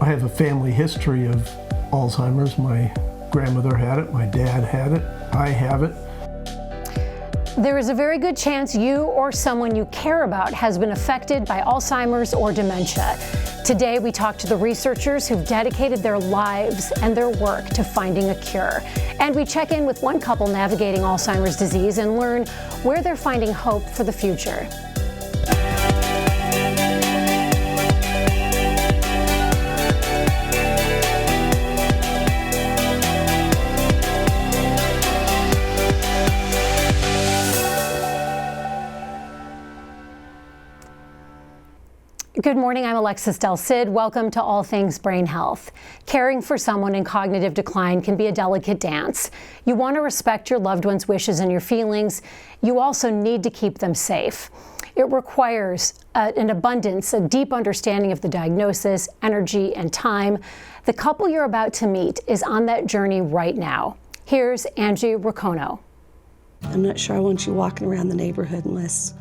I have a family history of Alzheimer's. My grandmother had it, my dad had it, I have it. There is a very good chance you or someone you care about has been affected by Alzheimer's or dementia. Today, we talk to the researchers who've dedicated their lives and their work to finding a cure. And we check in with one couple navigating Alzheimer's disease and learn where they're finding hope for the future. Good morning, I'm Alexis Del Cid. Welcome to All Things Brain Health. Caring for someone in cognitive decline can be a delicate dance. You want to respect your loved one's wishes and your feelings. You also need to keep them safe. It requires an abundance, a deep understanding of the diagnosis, energy, and time. The couple you're about to meet is on that journey right now. Here's Angie Racono. I'm not sure I want you walking around the neighborhood unless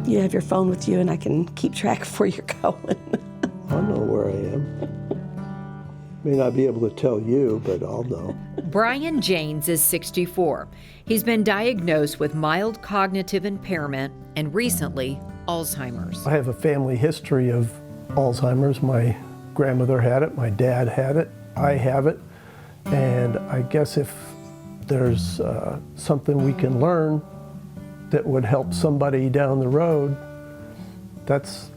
you have your phone with you and I can keep track of where you're going. I know where I am. May not be able to tell you, but I'll know. Brian Janes is 64. He's been diagnosed with mild cognitive impairment and recently Alzheimer's. I have a family history of Alzheimer's. My grandmother had it, my dad had it, I have it. And I guess if there's something we can learn that would help somebody down the road, that's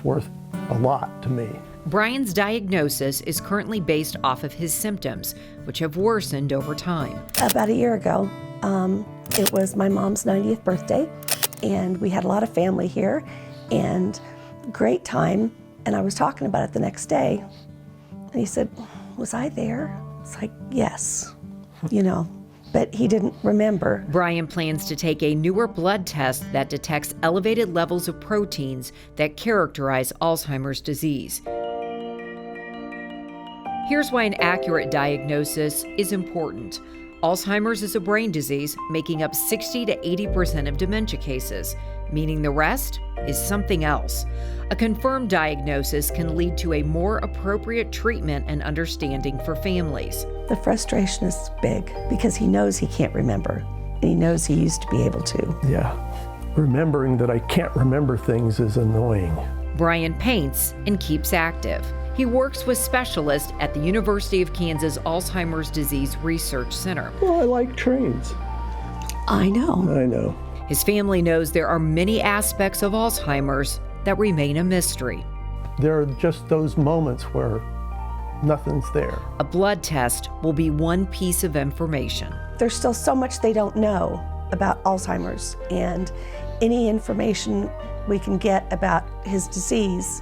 worth a lot to me. Brian's diagnosis is currently based off of his symptoms, which have worsened over time. About a year ago, it was my mom's 90th birthday, and we had a lot of family here, and great time, and I was talking about it the next day, and he said, was I there? It's like, yes, but he didn't remember. Brian plans to take a newer blood test that detects elevated levels of proteins that characterize Alzheimer's disease. Here's why an accurate diagnosis is important. Alzheimer's is a brain disease making up 60 to 80% of dementia cases, meaning the rest is something else. A confirmed diagnosis can lead to a more appropriate treatment and understanding for families. The frustration is big because he knows he can't remember, and he knows he used to be able to. Yeah, remembering that I can't remember things is annoying. Brian paints and keeps active. He works with specialists at the University of Kansas Alzheimer's Disease Research Center. Well, I like trains. I know. His family knows there are many aspects of Alzheimer's that remain a mystery. There are just those moments where nothing's there. A blood test will be one piece of information. There's still so much they don't know about Alzheimer's, and any information we can get about his disease,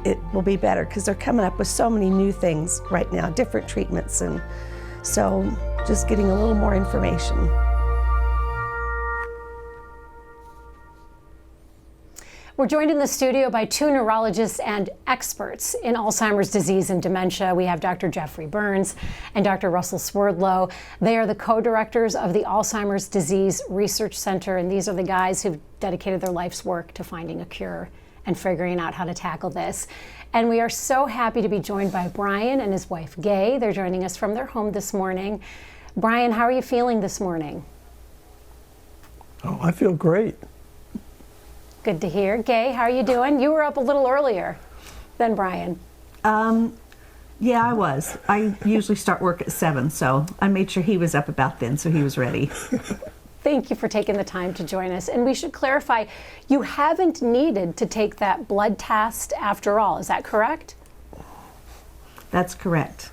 it will be better because they're coming up with so many new things right now, different treatments, and so just getting a little more information. We're joined in the studio by two neurologists and experts in Alzheimer's disease and dementia. We have Dr. Jeffrey Burns and Dr. Russell Swerdlow. They are the co-directors of the Alzheimer's Disease Research Center, and these are the guys who've dedicated their life's work to finding a cure and figuring out how to tackle this. And we are so happy to be joined by Brian and his wife, Gay. They're joining us from their home this morning. Brian, how are you feeling this morning? Oh, I feel great. Good to hear. Gay, how are you doing? You were up a little earlier than Brian. Yeah, I was. I usually start work at 7, so I made sure he was up about then, so he was ready. Thank you for taking the time to join us. And we should clarify, you haven't needed to take that blood test after all. Is that correct? That's correct.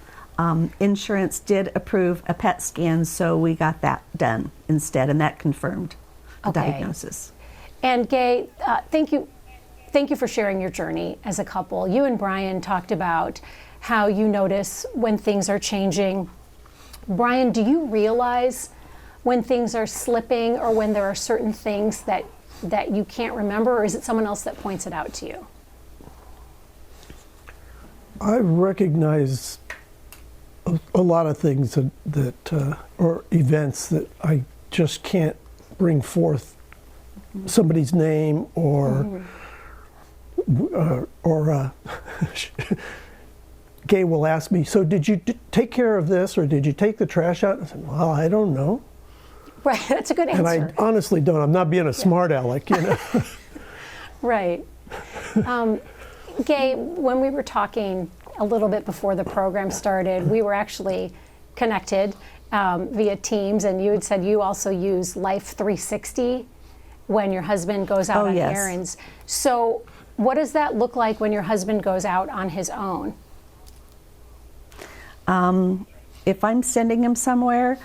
Insurance did approve a PET scan, so we got that done instead, and that confirmed the diagnosis. And Gay, thank you for sharing your journey as a couple. You and Brian talked about how you notice when things are changing. Brian, do you realize when things are slipping or when there are certain things that you can't remember, or is it someone else that points it out to you? I recognize a lot of things that or events that I just can't bring forth somebody's name or Gay will ask me, so did you take care of this, or did you take the trash out? I said, well, I don't know. Right, that's a good answer. And I honestly don't. I'm not being a smart aleck, you know. Right. Gay, when we were talking a little bit before the program started, we were actually connected via Teams, and you had said you also use Life 360 when your husband goes out on errands. So what does that look like when your husband goes out on his own? If I'm sending him somewhere,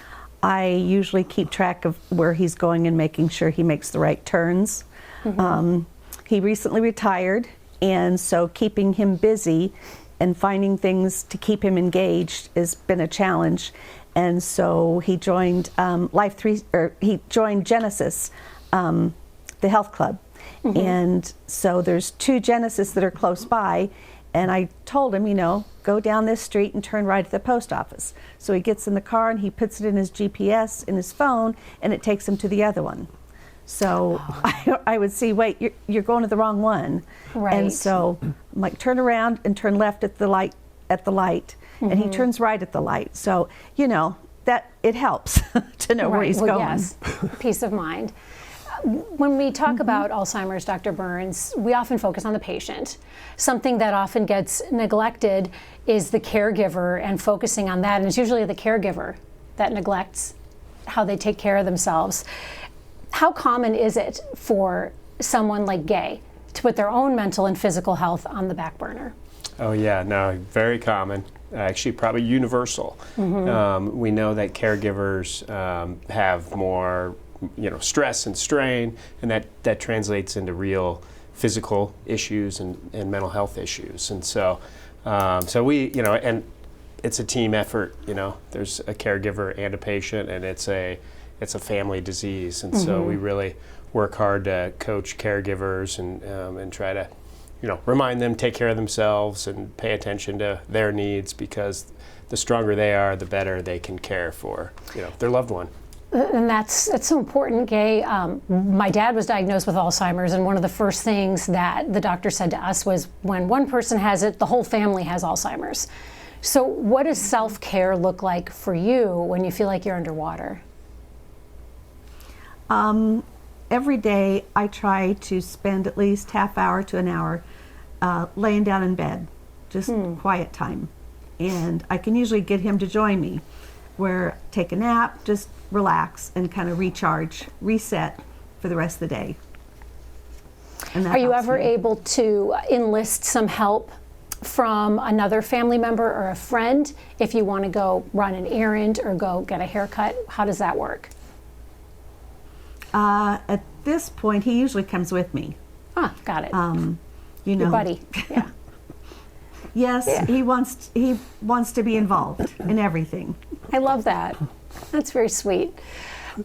I usually keep track of where he's going and making sure he makes the right turns. He recently retired, and so keeping him busy and finding things to keep him engaged has been a challenge. And so he joined he joined Genesis, the health club. And so there's 2 Genesis that are close by, and I told him, you know, go down this street and turn right at the post office. So he gets in the car and he puts it in his GPS in his phone, and it takes him to the other one. So I would see, wait, you're going to the wrong one. Right. And so I'm like, turn around and turn left at the light, and he turns right at the light. So, you know, that it helps to know where he's going. Yes, peace of mind. When we talk about Alzheimer's, Dr. Burns, we often focus on the patient. Something that often gets neglected is the caregiver and focusing on that. And it's usually the caregiver that neglects how they take care of themselves. How common is it for someone like Gay to put their own mental and physical health on the back burner? Oh yeah, no, very common. Actually, probably universal. We know that caregivers have more, stress and strain, and that translates into real physical issues and mental health issues. And so we, and it's a team effort. There's a caregiver and a patient, and it's a family disease. And so we really work hard to coach caregivers and try to, remind them, take care of themselves and pay attention to their needs, because the stronger they are, the better they can care for, their loved one. And that's so important, Gay. My dad was diagnosed with Alzheimer's, and one of the first things that the doctor said to us was, when one person has it, the whole family has Alzheimer's. So what does self-care look like for you when you feel like you're underwater? Every day I try to spend at least half hour to an hour laying down in bed, just quiet time. And I can usually get him to join me, where take a nap, just relax and kind of recharge, reset for the rest of the day. And that Are you helps ever me. able to enlist some help from another family member or a friend if you want to go run an errand or go get a haircut? How does that work? At this point, he usually comes with me. Ah, got it. Your buddy. Yeah. Yes, yeah. He wants to be involved in everything. I love that. That's very sweet.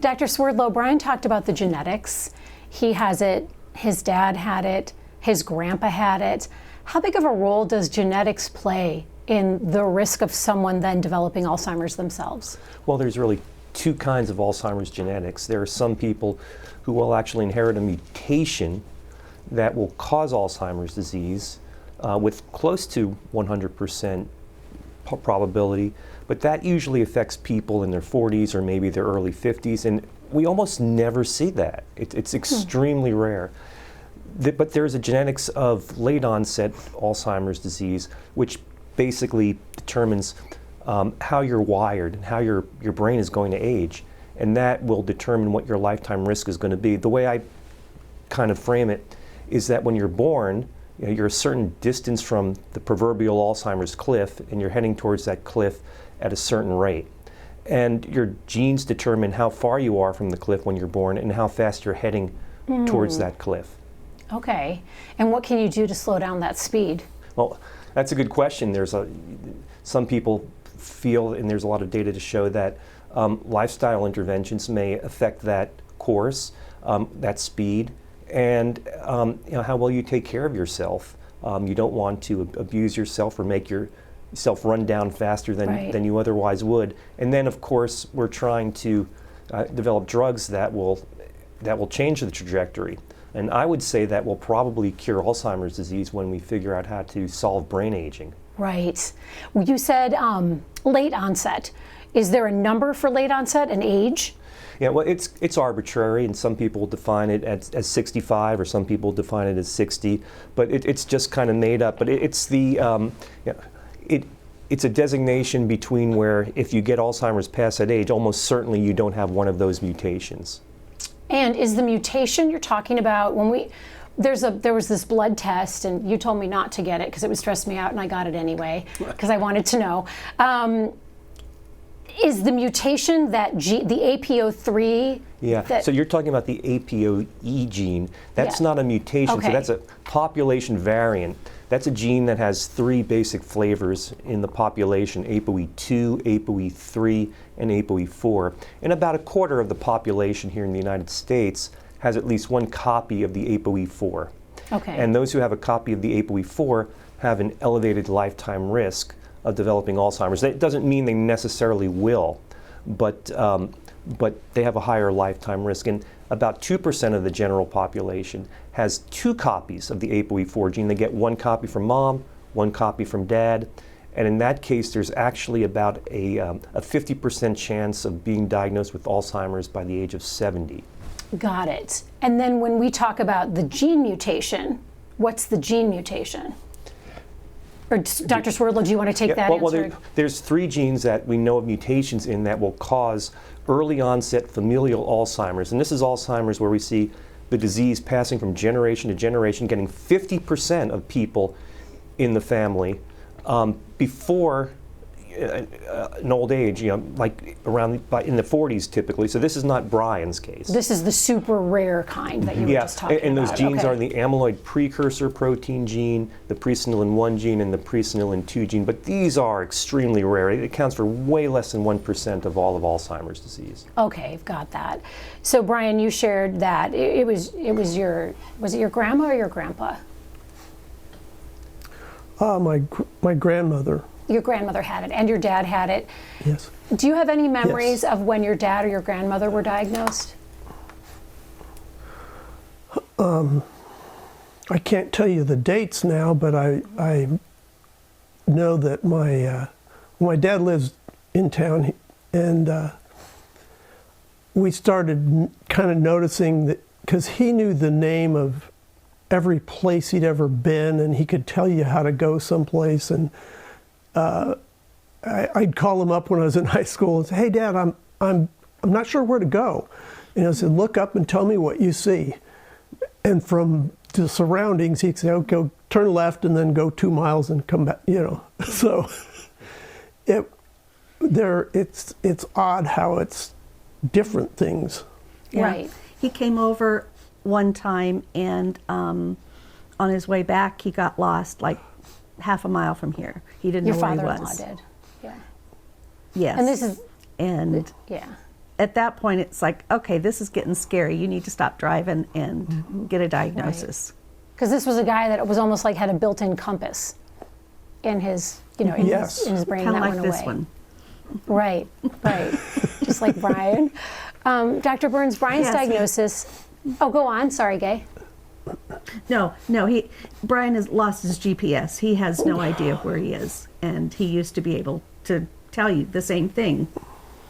Dr. Swerdlow, Brian talked about the genetics. He has it, his dad had it, his grandpa had it. How big of a role does genetics play in the risk of someone then developing Alzheimer's themselves? Well, there's really 2 kinds of Alzheimer's genetics. There are some people who will actually inherit a mutation that will cause Alzheimer's disease with close to 100% probability, but that usually affects people in their 40s or maybe their early 50s, and we almost never see that. It's extremely rare. But there's a genetics of late onset Alzheimer's disease, which basically determines how you're wired and how your brain is going to age, and that will determine what your lifetime risk is going to be. The way I kind of frame it is that when you're born, you're a certain distance from the proverbial Alzheimer's cliff, and you're heading towards that cliff at a certain rate. And your genes determine how far you are from the cliff when you're born and how fast you're heading towards that cliff. Okay. And what can you do to slow down that speed? Well, that's a good question. Some people feel, and there's a lot of data to show that lifestyle interventions may affect that course, that speed, and how well you take care of yourself. You don't want to abuse yourself or make yourself run down faster than you otherwise would. And then, of course, we're trying to develop drugs that will change the trajectory. And I would say that we'll probably cure Alzheimer's disease when we figure out how to solve brain aging. Right. Well, you said late onset. Is there a number for late onset, an age? Yeah, well, it's arbitrary, and some people define it as 65, or some people define it as 60, but it's just kind of made up. But it's a designation between where if you get Alzheimer's past that age, almost certainly you don't have one of those mutations. And is the mutation you're talking about when there was this blood test, and you told me not to get it because it would stress me out, and I got it anyway because I wanted to know. Is the mutation the APO3? Yeah, so you're talking about the APOE gene. That's not a mutation, Okay. so that's a population variant. That's a gene that has 3 basic flavors in the population: APOE2, APOE3, and APOE4. And about a quarter of the population here in the United States has at least one copy of the APOE4. Okay. And those who have a copy of the APOE4 have an elevated lifetime risk of developing Alzheimer's. That doesn't mean they necessarily will, but they have a higher lifetime risk. And about 2% of the general population has 2 copies of the APOE4 gene. They get 1 copy from mom, 1 copy from dad, and in that case, there's actually about a 50% chance of being diagnosed with Alzheimer's by the age of 70. Got it. And then when we talk about the gene mutation, what's the gene mutation? Or Dr. Swerdlow, do you want to take that answer? There's 3 genes that we know of mutations in that will cause early onset familial Alzheimer's. And this is Alzheimer's where we see the disease passing from generation to generation, getting 50% of people in the family before an old age, like around in the 40s typically. So this is not Brian's case. This is the super rare kind that you were just talking about. And those genes are the amyloid precursor protein gene, the presenilin 1 gene, and the presenilin 2 gene. But these are extremely rare. It accounts for way less than 1% of all of Alzheimer's disease. Okay, I've got that. So Brian, you shared that was it your grandma or your grandpa? My grandmother. Your grandmother had it, and your dad had it. Yes. Do you have any memories Yes. of when your dad or your grandmother were diagnosed? I can't tell you the dates now, but I know that my dad lives in town, and we started kind of noticing that, because he knew the name of every place he'd ever been, and he could tell you how to go someplace. And I'd call him up when I was in high school and say, "Hey, Dad, I'm not sure where to go." And I said, "Look up and tell me what you see." And from the surroundings, he'd say, "Okay, go turn left and then go 2 miles and come back." So it's odd how it's different things. Yeah. Right. He came over one time, and on his way back, he got lost like half a mile from here. He didn't Your know where he father-in-law was. did. Yeah. Yes. And this is yeah. At that point, it's like, okay, this is getting scary. You need to stop driving and get a diagnosis. Because this was a guy that was almost like had a built-in compass in his, in Yes. his brain Kind of that like went this away. one. Right. Just like Brian. Dr. Burns, Brian's Yes. diagnosis. Oh, go on. Sorry, Gay. No. Brian has lost his GPS. He has no idea where he is, and he used to be able to tell you the same thing.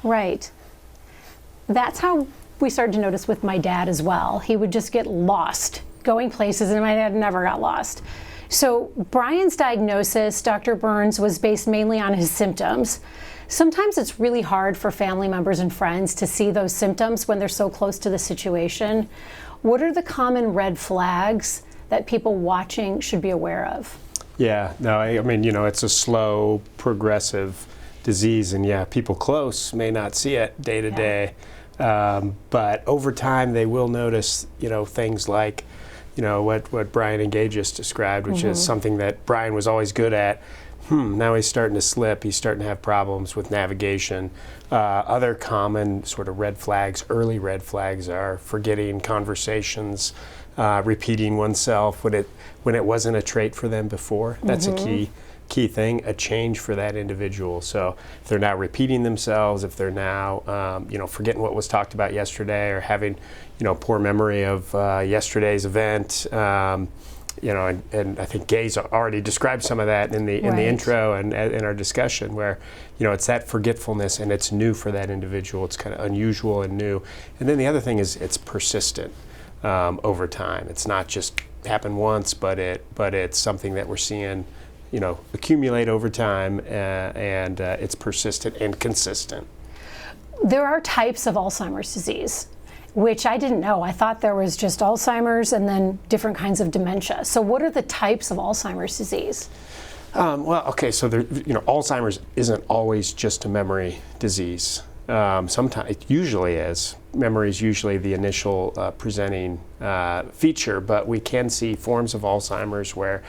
Right. That's how we started to notice with my dad as well. He would just get lost going places, and my dad never got lost. So Brian's diagnosis, Dr. Burns, was based mainly on his symptoms. Sometimes it's really hard for family members and friends to see those symptoms when they're so close to the situation. What are the common red flags that people watching should be aware of? Yeah, no, I mean, it's a slow, progressive disease, and people close may not see it day to day. But over time, they will notice, things like, what Brian and Gay just described, which is something that Brian was always good at. Now he's starting to slip. He's starting to have problems with navigation. Other common sort of red flags, early red flags, are forgetting conversations, repeating oneself when it wasn't a trait for them before. That's a key key thing, a change for that individual. So if they're now repeating themselves, if they're now forgetting what was talked about yesterday, or having poor memory of yesterday's event, and I think Gay's already described some of that in the intro and in our discussion, where it's that forgetfulness, and it's new for that individual. It's kind of unusual and new. And then the other thing is it's persistent over time. It's not just happen once, but it's something that we're seeing accumulate over time, and it's persistent and consistent. There are types of Alzheimer's disease, which I didn't know. I thought there was just Alzheimer's and then different kinds of dementia. So what are the types of Alzheimer's disease? So Alzheimer's isn't always just a memory disease. Sometimes it usually is. Memory is usually the initial presenting feature, but we can see forms of Alzheimer's where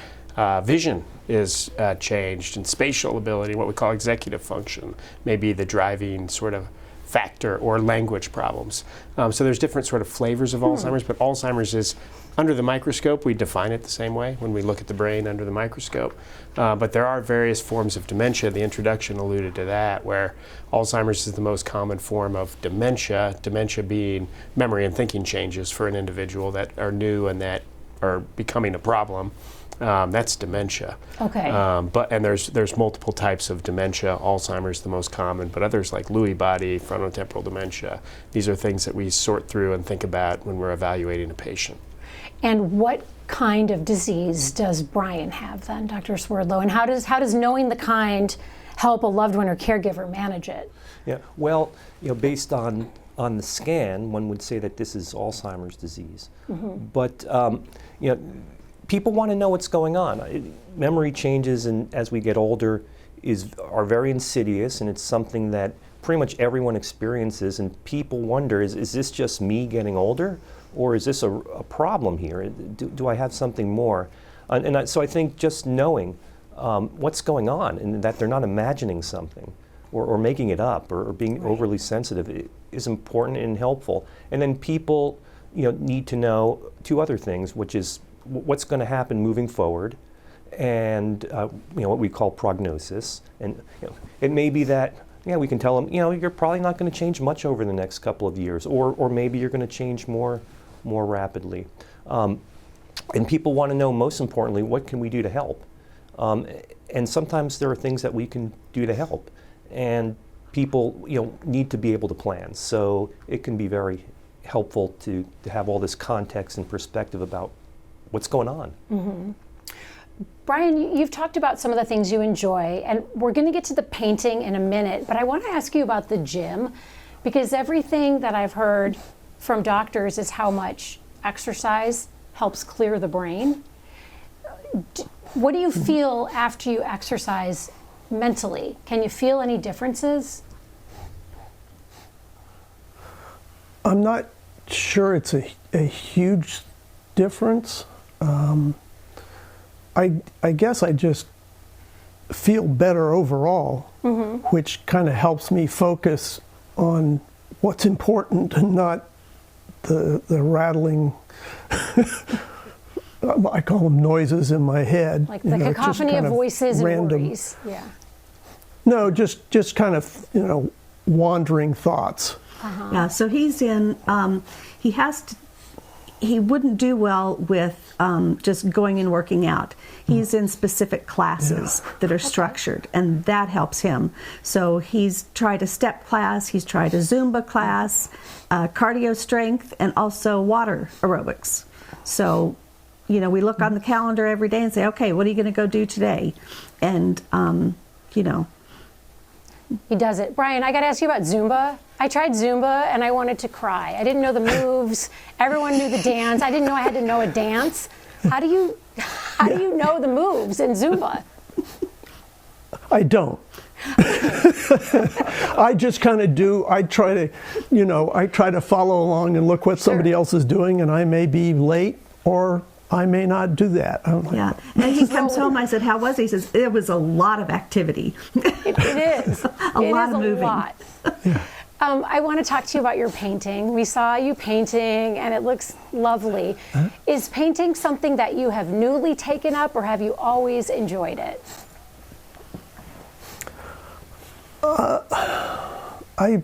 vision is changed, and spatial ability, what we call executive function, may be the driving sort of factor, or language problems. So there's different sort of flavors of Alzheimer's, but Alzheimer's is, under the microscope, we define it the same way when we look at the brain under the microscope. But there are various forms of dementia. The introduction alluded to that, where Alzheimer's is the most common form of dementia, dementia being memory and thinking changes for an individual that are new and that are becoming a problem. That's dementia. Okay. And there's multiple types of dementia. Alzheimer's the most common, but others like Lewy body, frontotemporal dementia. These are things that we sort through and think about when we're evaluating a patient. And what kind of disease does Brian have then, Dr. Swerdlow? And how does knowing the kind help a loved one or caregiver manage it? Yeah. Well, based on the scan, one would say that this is Alzheimer's disease. Mm-hmm. But people want to know what's going on. Memory changes, and as we get older, are very insidious, and it's something that pretty much everyone experiences. And people wonder: is this just me getting older, or is this a problem here? Do I have something more? So I think just knowing what's going on, and that they're not imagining something, or making it up, or being overly sensitive, is important and helpful. And then people, need to know two other things, which is what's going to happen moving forward, and what we call prognosis. And it may be that we can tell them, you're probably not going to change much over the next couple of years, or maybe you're going to change more rapidly. And people want to know, most importantly, what can we do to help? And sometimes there are things that we can do to help, and people need to be able to plan. So it can be very helpful to have all this context and perspective about what's going on. Mm-hmm. Brian, you've talked about some of the things you enjoy, and we're going to get to the painting in a minute, but I want to ask you about the gym, because everything that I've heard from doctors is how much exercise helps clear the brain. What do you feel after you exercise mentally? Can you feel any differences? I'm not sure it's a huge difference. I guess I just feel better overall, mm-hmm. which kind of helps me focus on what's important and not the rattling, I call them noises in my head. Like the cacophony of voices and worries. Yeah. No, just kind of, wandering thoughts. Uh-huh. Yeah, so he's in, he wouldn't do well with just going and working out. He's in specific classes that are structured, and that helps him. So he's tried a step class, he's tried a Zumba class, cardio strength, and also water aerobics. So, we look on the calendar every day and say, okay, what are you going to go do today? And, He does it. Brian, I got to ask you about Zumba. I tried Zumba and I wanted to cry. I didn't know the moves. Everyone knew the dance. I didn't know I had to know a dance. How do you know the moves in Zumba? I don't. I just kind of do. I try to follow along and look what somebody else is doing, and I may be late or I may not do that. Yeah, and he comes home, I said, how was it? He says, it was a lot of activity. It is. a lot of moving. Yeah. I want to talk to you about your painting. We saw you painting, and it looks lovely. Huh? Is painting something that you have newly taken up, or have you always enjoyed it? I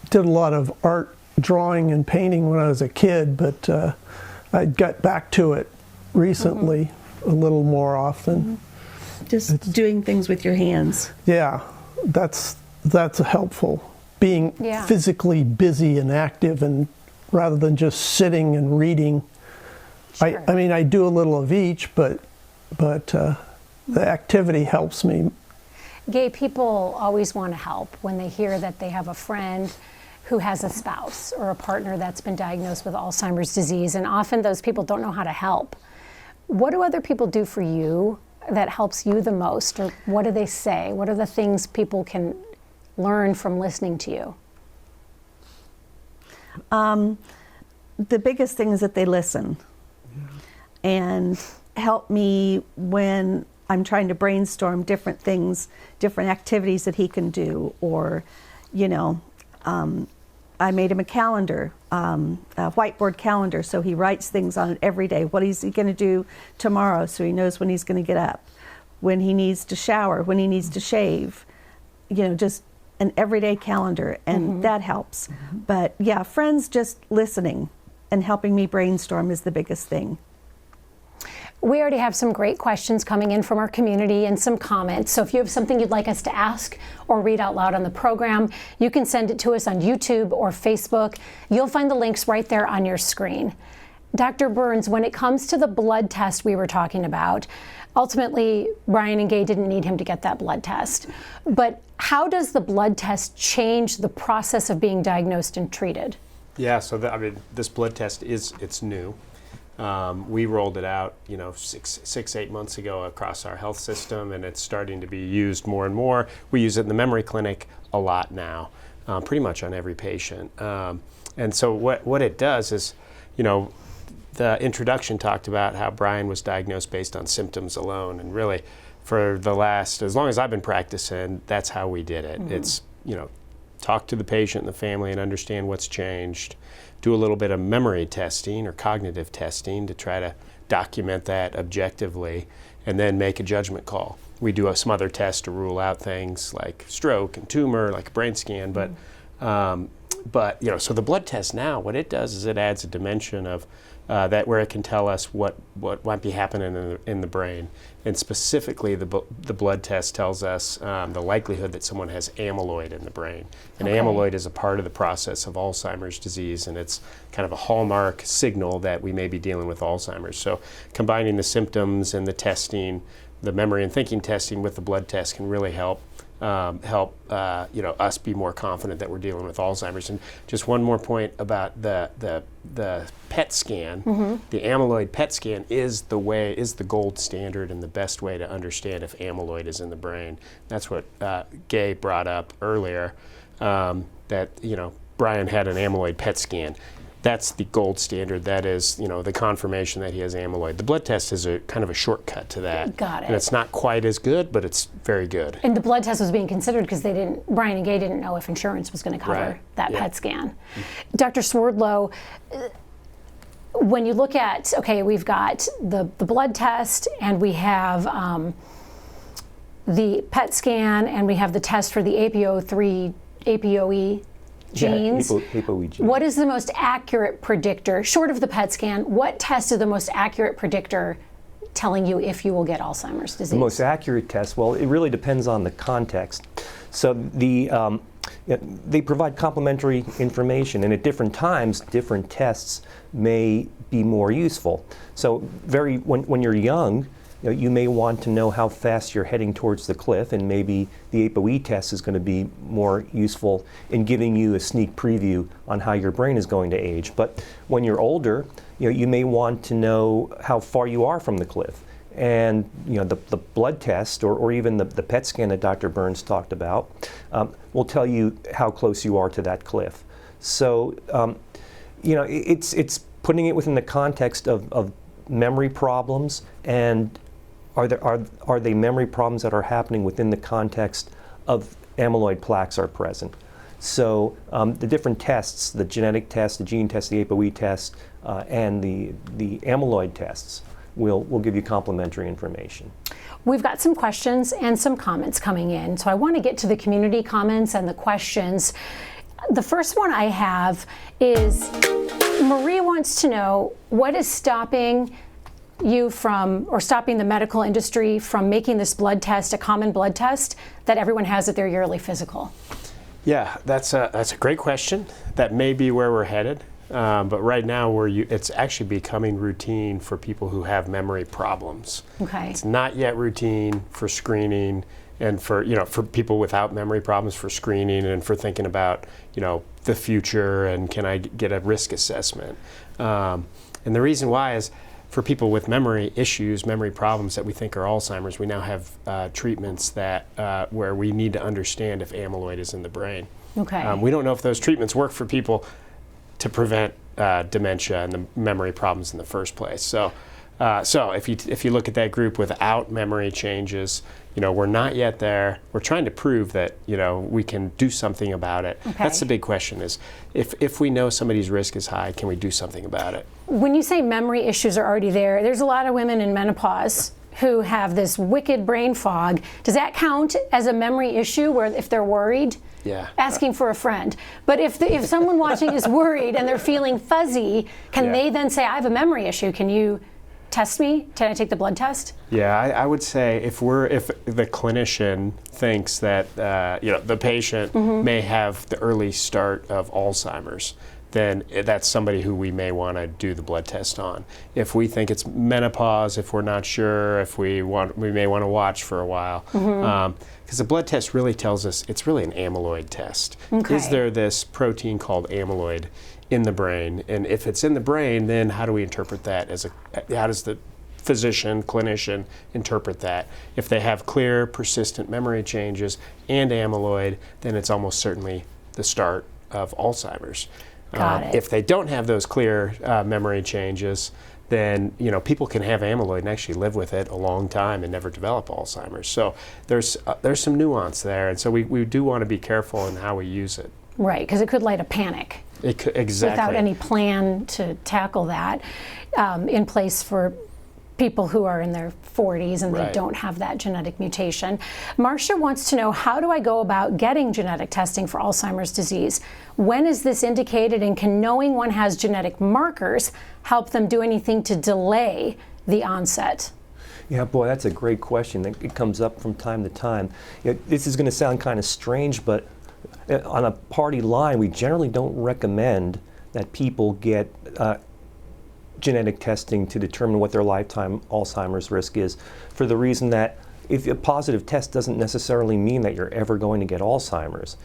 did a lot of art, drawing, and painting when I was a kid, but I got back to it recently a little more often. Just doing things with your hands. Yeah, that's helpful. Being physically busy and active, and rather than just sitting and reading. Sure. I mean, I do a little of each, but the activity helps me. Gay people always want to help when they hear that they have a friend who has a spouse or a partner that's been diagnosed with Alzheimer's disease, and often those people don't know how to help. What do other people do for you that helps you the most, or what do they say? What are the things people can learn from listening to you? The biggest thing is that they listen and help me when I'm trying to brainstorm different things, different activities that he can do, or, I made him a calendar, a whiteboard calendar, so he writes things on it every day. What is he going to do tomorrow, so he knows when he's going to get up, when he needs to shower, when he needs to shave, just an everyday calendar, and that helps. But yeah, friends just listening and helping me brainstorm is the biggest thing. We already have some great questions coming in from our community and some comments. So if you have something you'd like us to ask or read out loud on the program, you can send it to us on YouTube or Facebook. You'll find the links right there on your screen. Dr. Burns, when it comes to the blood test we were talking about, ultimately, Brian and Gay didn't need him to get that blood test. But how does the blood test change the process of being diagnosed and treated? Yeah, so this blood test it's new. We rolled it out, 8 months ago across our health system, and it's starting to be used more and more. We use it in the memory clinic a lot now, pretty much on every patient. And so what it does is, the introduction talked about how Brian was diagnosed based on symptoms alone, and really, for as long as I've been practicing, that's how we did it. It's, talk to the patient and the family and understand what's changed. Do a little bit of memory testing or cognitive testing to try to document that objectively, and then make a judgment call. We do some other tests to rule out things like stroke and tumor, like a brain scan, but so the blood test now, what it does is it adds a dimension of that where it can tell us what might be happening in the brain. And specifically, the blood test tells us the likelihood that someone has amyloid in the brain. And amyloid is a part of the process of Alzheimer's disease, and it's kind of a hallmark signal that we may be dealing with Alzheimer's. So combining the symptoms and the testing, the memory and thinking testing with the blood test can really help us be more confident that we're dealing with Alzheimer's. And just one more point about the PET scan. The amyloid PET scan is the gold standard and the best way to understand if amyloid is in the brain. That's what Gay brought up earlier, that Brian had an amyloid PET scan. That's the gold standard. That is, the confirmation that he has amyloid. The blood test is a kind of a shortcut to that. Got it. And it's not quite as good, but it's very good. And the blood test was being considered because Brian and Gay didn't know if insurance was going to cover that PET scan. Dr. Swerdlow, when you look at, we've got the blood test, and we have the PET scan, and we have the test for the APOE genes. APOE genes. What is the most accurate predictor, short of the PET scan, what test is the most accurate predictor telling you if you will get Alzheimer's disease? The most accurate test, well, it really depends on the context. So they provide complementary information, and at different times, different tests may be more useful. So when you're young, you may want to know how fast you're heading towards the cliff, and maybe the APOE test is going to be more useful in giving you a sneak preview on how your brain is going to age. But when you're older, you may want to know how far you are from the cliff. And the blood test or even the PET scan that Dr. Burns talked about will tell you how close you are to that cliff. So it's putting it within the context of memory problems, and are they memory problems that are happening within the context of amyloid plaques are present. So the different tests, the genetic test, the gene test, the APOE test, and the amyloid tests will give you complementary information. We've got some questions and some comments coming in, so I want to get to the community comments and the questions. The first one I have is Marie wants to know, what is stopping you from, or stopping the medical industry from making this blood test a common blood test that everyone has at their yearly physical? Yeah, that's a great question. That may be where we're headed. But right now, it's actually becoming routine for people who have memory problems. Okay. It's not yet routine for screening, and for people without memory problems, for screening and for thinking about the future and can I get a risk assessment. And the reason why is, for people with memory issues, memory problems that we think are Alzheimer's, we now have treatments that where we need to understand if amyloid is in the brain. Okay. We don't know if those treatments work for people to prevent dementia and the memory problems in the first place. So if you look at that group without memory changes, we're not yet there. We're trying to prove that we can do something about it. Okay. That's the big question: is if we know somebody's risk is high, can we do something about it? When you say memory issues are already there, there's a lot of women in menopause who have this wicked brain fog. Does that count as a memory issue, where if they're worried? Yeah. Asking for a friend. But if someone watching is worried and they're feeling fuzzy, can they then say, I have a memory issue, can you test me? Can I take the blood test? Yeah, I would say if the clinician thinks that the patient may have the early start of Alzheimer's, then that's somebody who we may want to do the blood test on. If we think it's menopause, if we're not sure, if we may want to watch for a while. Because the blood test really tells us, it's really an amyloid test. Okay. Is there this protein called amyloid in the brain? And if it's in the brain, then how do we interpret that how does the physician, clinician interpret that? If they have clear, persistent memory changes and amyloid, then it's almost certainly the start of Alzheimer's. Got it. If they don't have those clear memory changes, then people can have amyloid and actually live with it a long time and never develop Alzheimer's. So there's some nuance there, and so we do want to be careful in how we use it. Right, because it could light a panic. It could, exactly. Without any plan to tackle that in place for people who are in their 40s and they don't have that genetic mutation. Marcia wants to know, how do I go about getting genetic testing for Alzheimer's disease? When is this indicated, and can knowing one has genetic markers help them do anything to delay the onset? Yeah, boy, that's a great question. It comes up from time to time. This is going to sound kind of strange, but on a party line, we generally don't recommend that people get genetic testing to determine what their lifetime Alzheimer's risk is, for the reason that if a positive test doesn't necessarily mean that you're ever going to get Alzheimer's.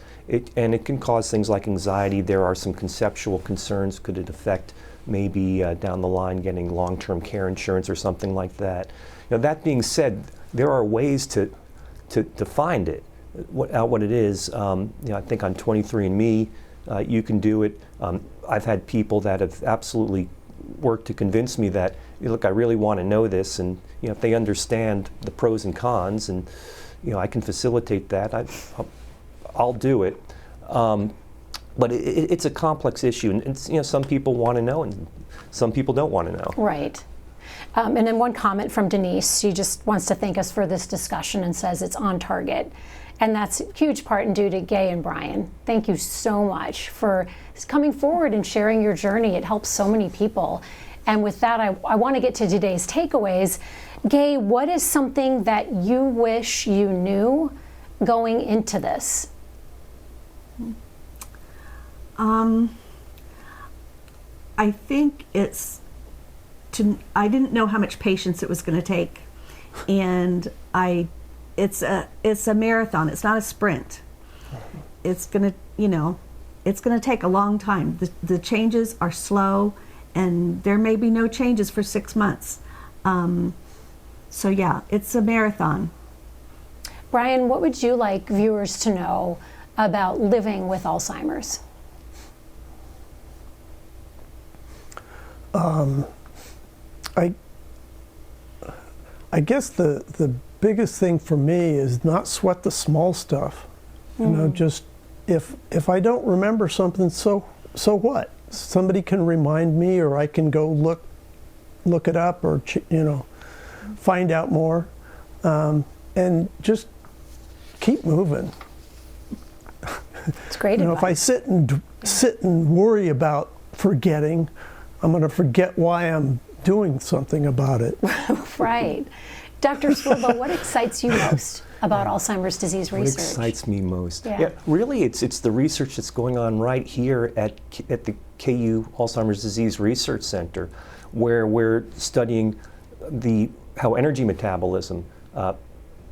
And it can cause things like anxiety. There are some conceptual concerns. Could it affect maybe down the line getting long-term care insurance or something like that? That being said, there are ways to find it, what it is. I think on 23andMe, you can do it. I've had people that have absolutely worked to convince me that, look, I really want to know this, and if they understand the pros and cons, and I can facilitate that, I'll do it. But it's a complex issue, and some people want to know, and some people don't want to know. Right. And then one comment from Denise. She just wants to thank us for this discussion and says it's on target. And that's a huge part and due to Gay and Brian. Thank you so much for coming forward and sharing your journey. It helps so many people. And with that, I want to get to today's takeaways. Gay, what is something that you wish you knew going into this? I think I didn't know how much patience it was going to take, and it's a marathon. It's not a sprint. It's going to take a long time. The changes are slow, and there may be no changes for 6 months. So yeah, it's a marathon. Brian, what would you like viewers to know about living with Alzheimer's? I guess the biggest thing for me is not sweat the small stuff. Just if I don't remember something, so what? Somebody can remind me, or I can go look it up, or find out more. and just keep moving. It's great You know, if I advice. sit and worry about forgetting, I'm going to forget why I'm doing something about it. Right. Dr. Swerdlow, what excites you most about Alzheimer's disease What research? excites me most? Yeah. Really, it's the research that's going on right here at the KU Alzheimer's Disease Research Center, where we're studying how energy metabolism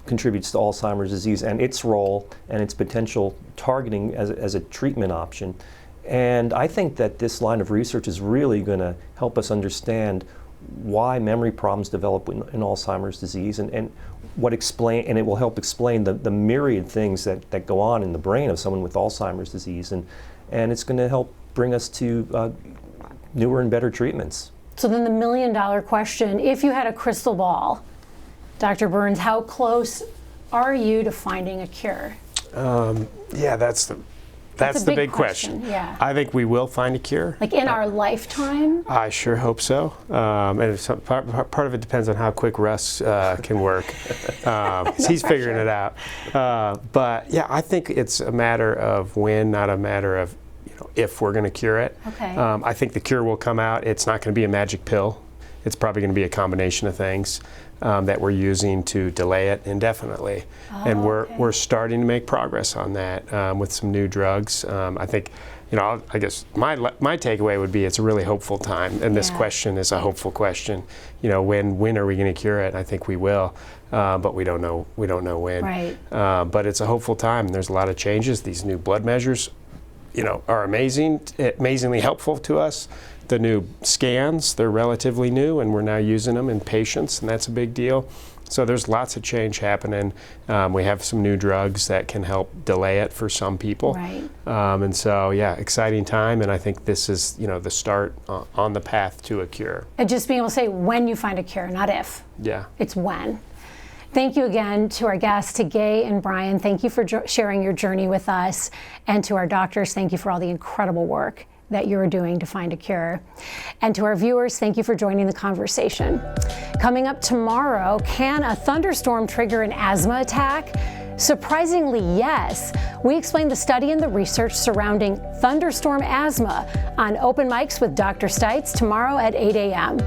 contributes to Alzheimer's disease and its role and its potential targeting as a treatment option. And I think that this line of research is really going to help us understand why memory problems develop in Alzheimer's disease, and it will help explain the myriad things that go on in the brain of someone with Alzheimer's disease, and it's going to help bring us to newer and better treatments. So then the $1,000,000 question, if you had a crystal ball, Dr. Burns, how close are you to finding a cure? Yeah, that's the big question. Yeah. I think we will find a cure. Like in our lifetime? I sure hope so. And part of it depends on how quick Russ can work. He's figuring it out. But yeah, I think it's a matter of when, not a matter of if we're going to cure it. Okay. I think the cure will come out. It's not going to be a magic pill. It's probably going to be a combination of things that we're using to delay it indefinitely. And we're starting to make progress on that with some new drugs. I think, I guess my takeaway would be it's a really hopeful time, and this question is a hopeful question. When are we going to cure it? I think we will, but we don't know when. Right. But it's a hopeful time, and there's a lot of changes. These new blood measures, are amazingly helpful to us. The new scans, they're relatively new, and we're now using them in patients, and that's a big deal. So there's lots of change happening. We have some new drugs that can help delay it for some people. Right. And so, exciting time, and I think this is, the start on the path to a cure. And just being able to say when you find a cure, not if. Yeah. It's when. Thank you again to our guests, to Gay and Brian. Thank you for sharing your journey with us. And to our doctors, thank you for all the incredible work that you're doing to find a cure. And to our viewers, thank you for joining the conversation. Coming up tomorrow, can a thunderstorm trigger an asthma attack? Surprisingly, yes. We explain the study and the research surrounding thunderstorm asthma on Open Mics with Dr. Stites tomorrow at 8 a.m.